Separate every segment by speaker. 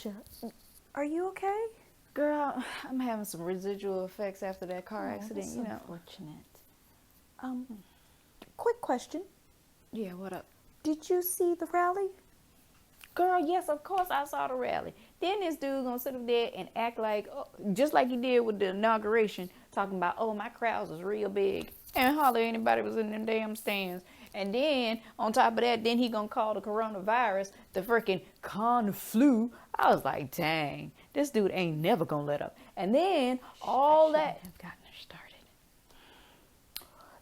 Speaker 1: you. Are you okay?
Speaker 2: Girl, I'm having some residual effects after that car accident,
Speaker 1: That's
Speaker 2: you know.
Speaker 1: unfortunate. Quick question.
Speaker 2: Yeah, what up?
Speaker 1: Did you see the rally?
Speaker 2: Girl, yes, of course I saw the rally. Then this dude gonna sit up there and act like, just like he did with the inauguration, talking about, oh, my crowds was real big. And hardly anybody was in them damn stands. And then, on top of that, then he gonna call the coronavirus the freaking con flu. I was like, dang, this dude ain't never gonna let up. And then, all that have gotten her started.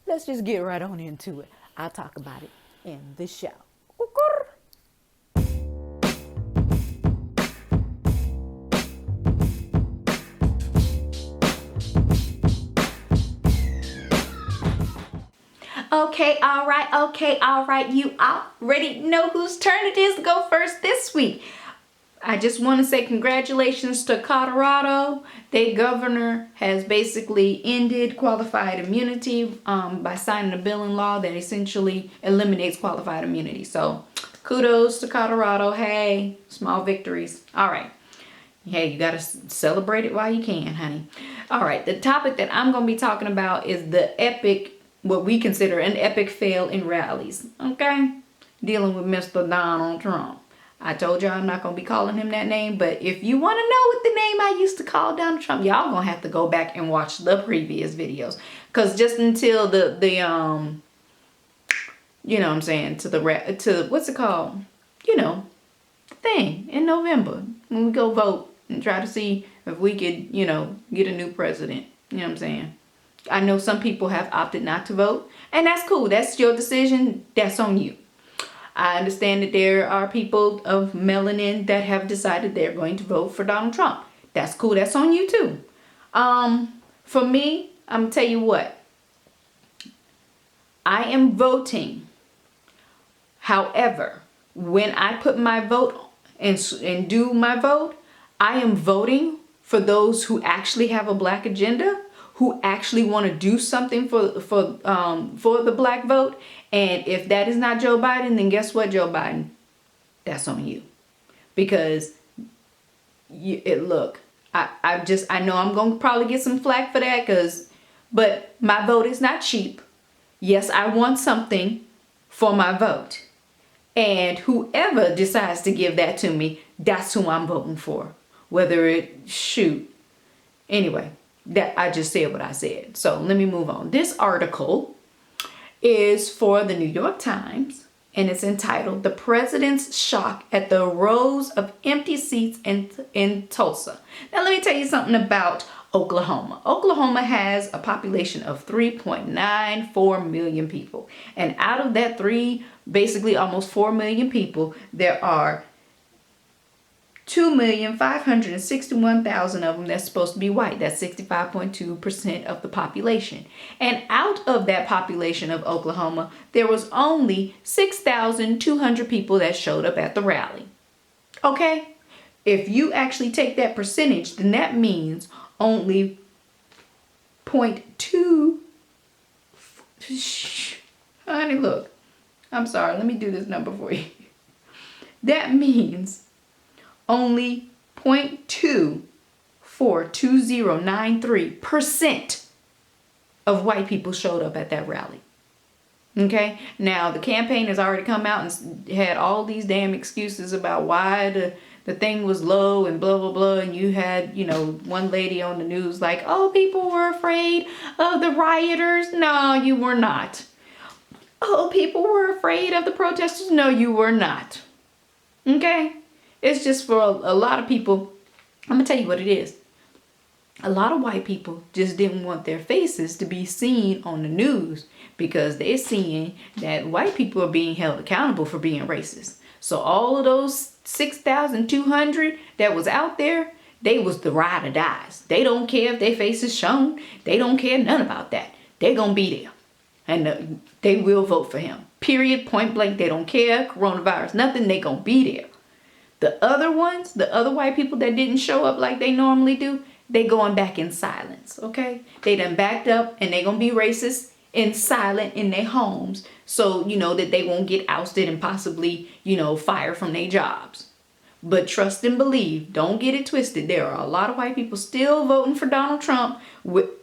Speaker 2: Let's just get right on into it. I'll talk about it in the show. Okay, all right. You already know whose turn it is to go first this week. I just want to say congratulations to Colorado. Their governor has basically ended qualified immunity by signing a bill in law that essentially eliminates qualified immunity. So kudos to Colorado. Hey, small victories. All right. Hey, you got to celebrate it while you can, honey. All right. The topic that I'm going to be talking about is the epic, what we consider an epic fail in rallies. Okay? Dealing with Mr. Donald Trump. I told y'all I'm not going to be calling him that name, but if you want to know what the name I used to call Donald Trump, y'all going to have to go back and watch the previous videos. Because just until the you know what I'm saying, to what's it called? You know, thing in November when we go vote and try to see if we could, you know, get a new president. You know what I'm saying? I know some people have opted not to vote, and that's cool. That's your decision. That's on you. I understand that there are people of melanin that have decided they're going to vote for Donald Trump. That's cool. That's on you too. For me, I'm gonna tell you what. I am voting. However, when I put my vote and do my vote, I am voting for those who actually have a black agenda, who actually want to do something for the black vote. And if that is not Joe Biden, then guess what, Joe Biden? That's on you. Because I know I'm going to probably get some flack for that, but my vote is not cheap. Yes, I want something for my vote. And whoever decides to give that to me, that's who I'm voting for. Anyway, that I just said what I said. So let me move on. This article is for the New York Times, and it's entitled "The President's Shock at the Rows of Empty Seats in Tulsa." Now let me tell you something about Oklahoma. Oklahoma has a population of 3.94 million people. And out of that basically almost 4 million people, there are 2,561,000 of them that's supposed to be white. That's 65.2% of the population. And out of that population of Oklahoma, there was only 6,200 people that showed up at the rally. Okay? If you actually take that percentage, then that means only 0.2. Honey, look. I'm sorry. Let me do this number for you. That means only 0.242093% of white people showed up at that rally. Okay? Now, the campaign has already come out and had all these damn excuses about why the thing was low and blah, blah, blah. And you had, one lady on the news like, oh, people were afraid of the rioters. No, you were not. Oh, people were afraid of the protesters. No, you were not. Okay? It's just for a lot of people. I'm going to tell you what it is. A lot of white people just didn't want their faces to be seen on the news because they're seeing that white people are being held accountable for being racist. So all of those 6,200 that was out there, they was the ride or dies. They don't care if their face is shown. They don't care none about that. They're going to be there. And they will vote for him. Period. Point blank. They don't care. Coronavirus. Nothing. They going to be there. The other ones, the other white people that didn't show up like they normally do, they going back in silence, okay? They done backed up and they going to be racist and silent in their homes so, that they won't get ousted and possibly, fired from their jobs. But trust and believe, don't get it twisted. There are a lot of white people still voting for Donald Trump,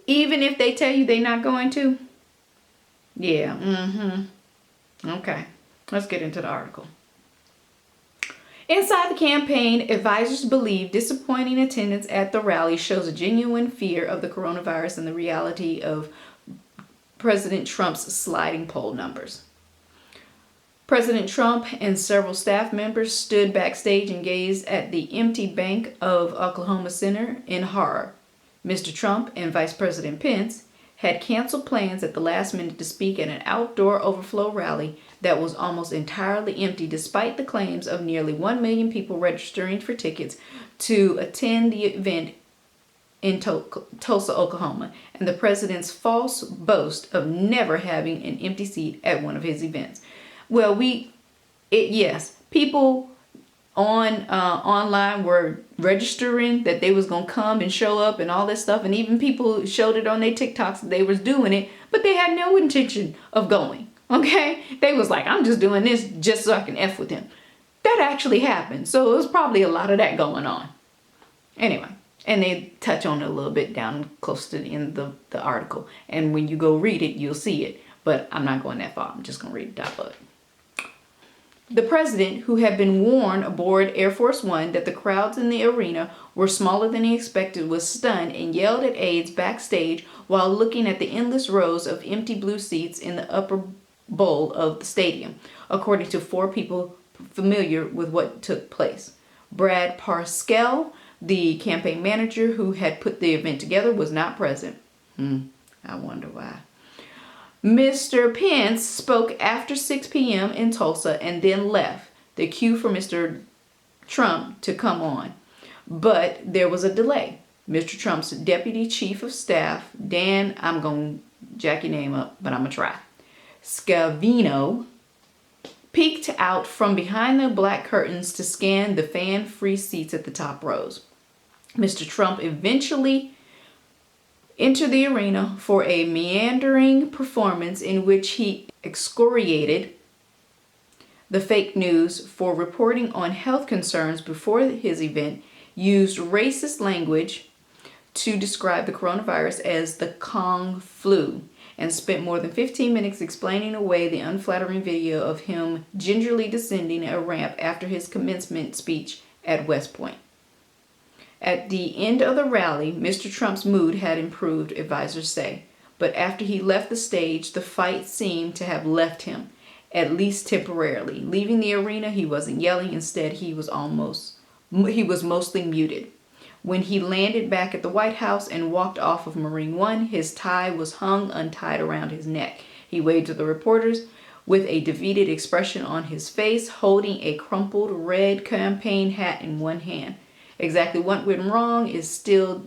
Speaker 2: even if they tell you they're not going to. Yeah, Okay, let's get into the article. Inside the campaign, advisors believe disappointing attendance at the rally shows a genuine fear of the coronavirus and the reality of President Trump's sliding poll numbers. President Trump and several staff members stood backstage and gazed at the empty Bank of Oklahoma Center in horror. Mr. Trump and Vice President Pence had canceled plans at the last minute to speak at an outdoor overflow rally that was almost entirely empty despite the claims of nearly 1 million people registering for tickets to attend the event in Tulsa, Oklahoma, and the president's false boast of never having an empty seat at one of his events. Well, yes, people online were registering that they was gonna come and show up and all that stuff, and even people showed it on their TikToks that they was doing it, but they had no intention of going. Okay, they was like, I'm just doing this just so I can F with him. That actually happened, so it was probably a lot of that going on. Anyway, and they touch on it a little bit down close to the end of the article, and when you go read it, you'll see it. But I'm not going that far. I'm just gonna read the top of it. The president, who had been warned aboard Air Force One that the crowds in the arena were smaller than he expected, was stunned and yelled at aides backstage while looking at the endless rows of empty blue seats in the upper bowl of the stadium, according to 4 people familiar with what took place. Brad Parscale, the campaign manager who had put the event together, was not present. I wonder why. Mr. Pence spoke after 6 p.m. in Tulsa and then left, the cue for Mr. Trump to come on. But there was a delay. Mr. Trump's deputy chief of staff, Dan, I'm going to jack your name up, but I'm going to try, Scavino, peeked out from behind the black curtains to scan the fan-free seats at the top rows. Mr. Trump eventually entered the arena for a meandering performance in which he excoriated the fake news for reporting on health concerns before his event, used racist language to describe the coronavirus as the Kong flu, and spent more than 15 minutes explaining away the unflattering video of him gingerly descending a ramp after his commencement speech at West Point. At the end of the rally, Mr. Trump's mood had improved, advisors say, but after he left the stage, the fight seemed to have left him, at least temporarily. Leaving the arena, he wasn't yelling. Instead, he was mostly muted. When he landed back at the White House and walked off of Marine One, his tie was hung untied around his neck. He waved to the reporters with a defeated expression on his face, holding a crumpled red campaign hat in one hand. Exactly what went wrong is still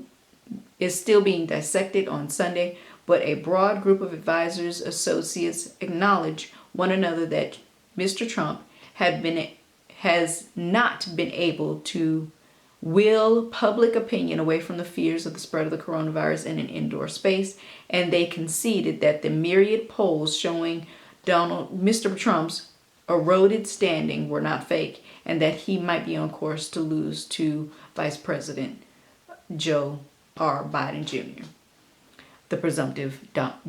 Speaker 2: being dissected on Sunday, but a broad group of advisors, associates acknowledge one another that Mr. Trump has not been able to will public opinion away from the fears of the spread of the coronavirus in an indoor space, and they conceded that the myriad polls showing Mr. Trump's eroded standing were not fake, and that he might be on course to lose to Vice President Joe R. Biden Jr., the presumptive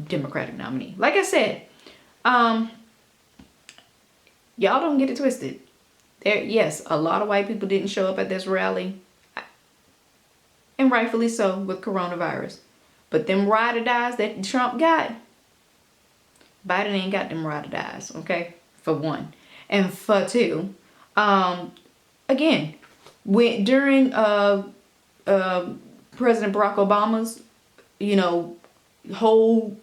Speaker 2: Democratic nominee. Like I said, y'all don't get it twisted. Yes, a lot of white people didn't show up at this rally, and rightfully so, with coronavirus. But them ride or dies that Trump got, Biden ain't got them ride or dies, okay? For one. And for two, again, during President Barack Obama's, whole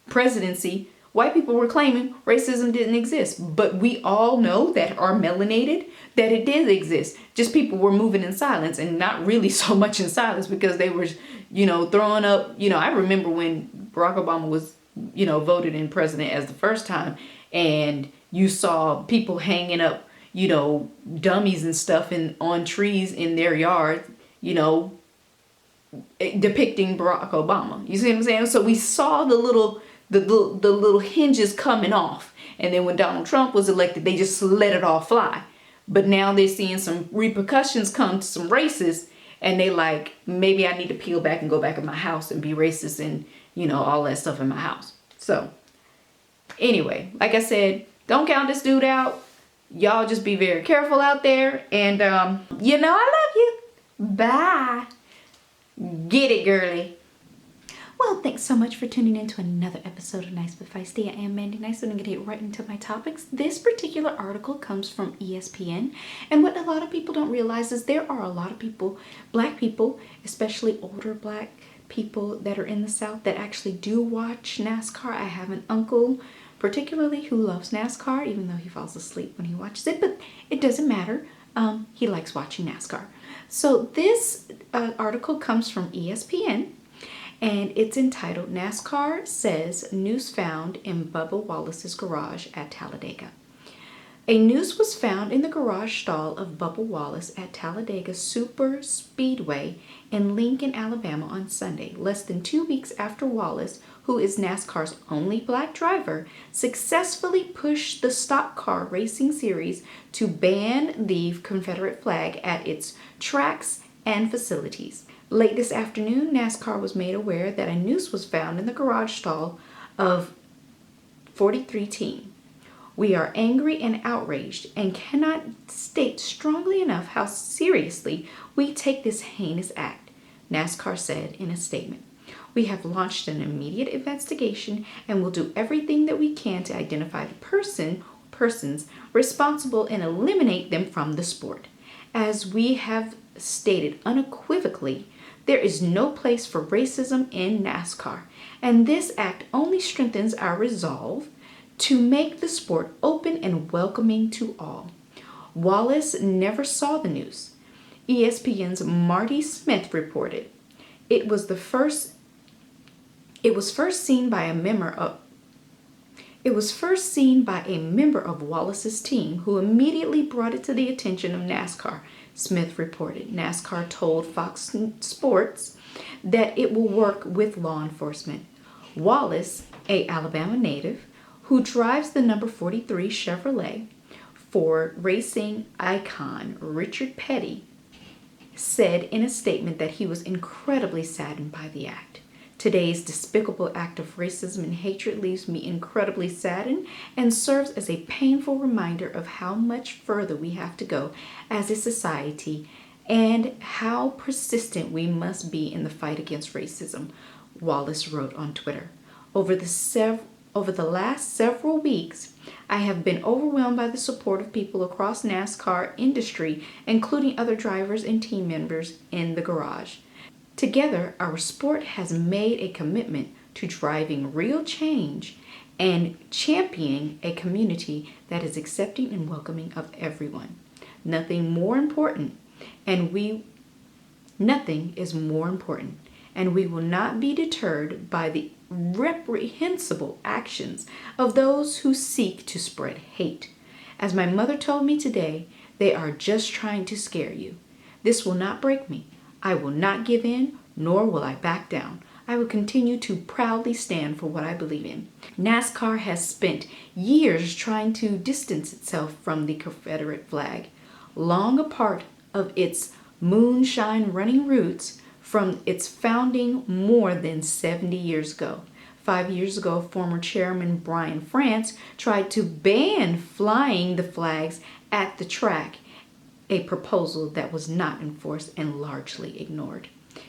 Speaker 2: presidency, white people were claiming racism didn't exist. But we all know that are melanated, that it did exist. Just people were moving in silence, and not really so much in silence because they were, throwing up, I remember when Barack Obama was, voted in president as the first time, and you saw people hanging up, dummies and stuff on trees in their yard, depicting Barack Obama. You see what I'm saying? So we saw the little hinges coming off. And then when Donald Trump was elected, they just let it all fly. But now they're seeing some repercussions come to some races, and they like, maybe I need to peel back and go back in my house and be racist and, all that stuff in my house. So anyway, like I said, don't count this dude out. Y'all just be very careful out there. And, I love you. Bye. Get it, girly. Well, thanks so much for tuning in to another episode of Nice But Feisty. I am Mandy Nice, and I'm going to get right into my topics. This particular article comes from ESPN, and what a lot of people don't realize is there are a lot of people, black people, especially older black people that are in the South that actually do watch NASCAR. I have an uncle particularly who loves NASCAR, even though he falls asleep when he watches it, but it doesn't matter. He likes watching NASCAR. So this article comes from ESPN, and it's entitled, NASCAR Says Noose Found in Bubba Wallace's Garage at Talladega. A noose was found in the garage stall of Bubba Wallace at Talladega Super Speedway in Lincoln, Alabama on Sunday, less than 2 weeks after Wallace, who is NASCAR's only black driver, successfully pushed the stock car racing series to ban the Confederate flag at its tracks and facilities. Late this afternoon, NASCAR was made aware that a noose was found in the garage stall of 43 team. We are angry and outraged and cannot state strongly enough how seriously we take this heinous act, NASCAR said in a statement. We have launched an immediate investigation and will do everything that we can to identify the persons responsible and eliminate them from the sport. As we have stated unequivocally, there is no place for racism in NASCAR, and this act only strengthens our resolve to make the sport open and welcoming to all. Wallace never saw the noose. ESPN's Marty Smith reported. It was first seen by a member of Wallace's team, who immediately brought it to the attention of NASCAR, Smith reported. NASCAR told Fox Sports that it will work with law enforcement. Wallace, a Alabama native, who drives the number 43 Chevrolet for racing icon Richard Petty, said in a statement that he was incredibly saddened by the act. Today's despicable act of racism and hatred leaves me incredibly saddened and serves as a painful reminder of how much further we have to go as a society and how persistent we must be in the fight against racism, Wallace wrote on Twitter. Over the last several weeks, I have been overwhelmed by the support of people across NASCAR industry, including other drivers and team members in the garage. Together, our sport has made a commitment to driving real change and championing a community that is accepting and welcoming of everyone. Nothing is more important, and we will not be deterred by the reprehensible actions of those who seek to spread hate. As my mother told me today, they are just trying to scare you. This will not break me. I will not give in, nor will I back down. I will continue to proudly stand for what I believe in. NASCAR has spent years trying to distance itself from the Confederate flag, long a part of its moonshine running roots from its founding more than 70 years ago. 5 years ago, former chairman Brian France tried to ban flying the flags at the track, a proposal that was not enforced and largely ignored.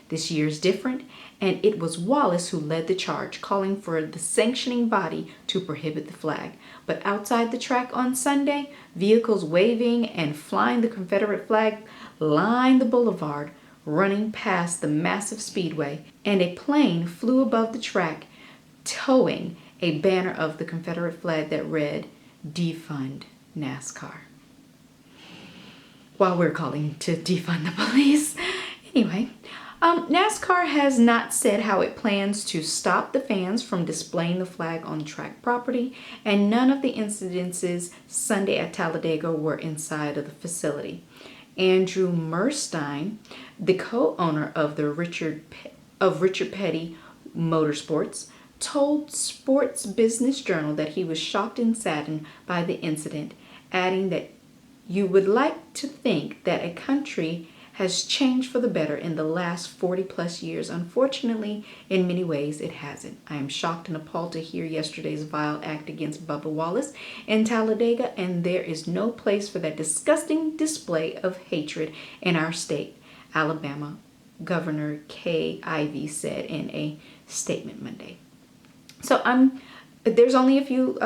Speaker 2: This year is different, and it was Wallace who led the charge, calling for the sanctioning body to prohibit the flag. But outside the track on Sunday, vehicles waving and flying the Confederate flag lined the boulevard, running past the massive speedway, and a plane flew above the track, towing a banner of the Confederate flag that read, "Defund NASCAR." While we're calling to defund the police. Anyway, NASCAR has not said how it plans to stop the fans from displaying the flag on track property, and none of the incidences Sunday at Talladega were inside of the facility. Andrew Murstein, the co-owner of the Richard Petty Motorsports, told Sports Business Journal that he was shocked and saddened by the incident, adding that, You would like to think that a country has changed for the better in the last 40 plus years. Unfortunately, in many ways, it hasn't. I am shocked and appalled to hear yesterday's vile act against Bubba Wallace in Talladega, and there is no place for that disgusting display of hatred in our state, Alabama, Governor Kay Ivey said in a statement Monday. So there's only a few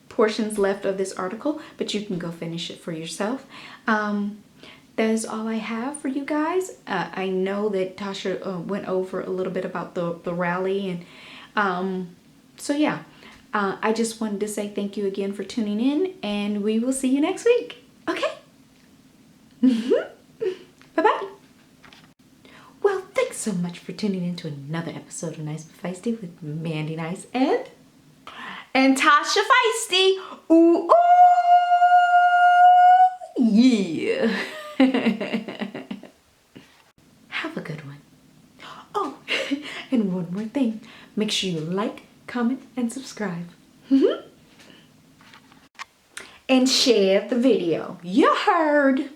Speaker 2: portions left of this article, but you can go finish it for yourself. That is all I have for you guys. I know that Tasha went over a little bit about the rally, and so yeah, I just wanted to say thank you again for tuning in, and we will see you next week. Okay? Bye-bye. Well, thanks so much for tuning in to another episode of Nice But Feisty with Mandy Nice and Tasha Feisty. Ooh, ooh, yeah. Have a good one. Oh, and one more thing. Make sure you like, comment, and subscribe. And share the video. You heard.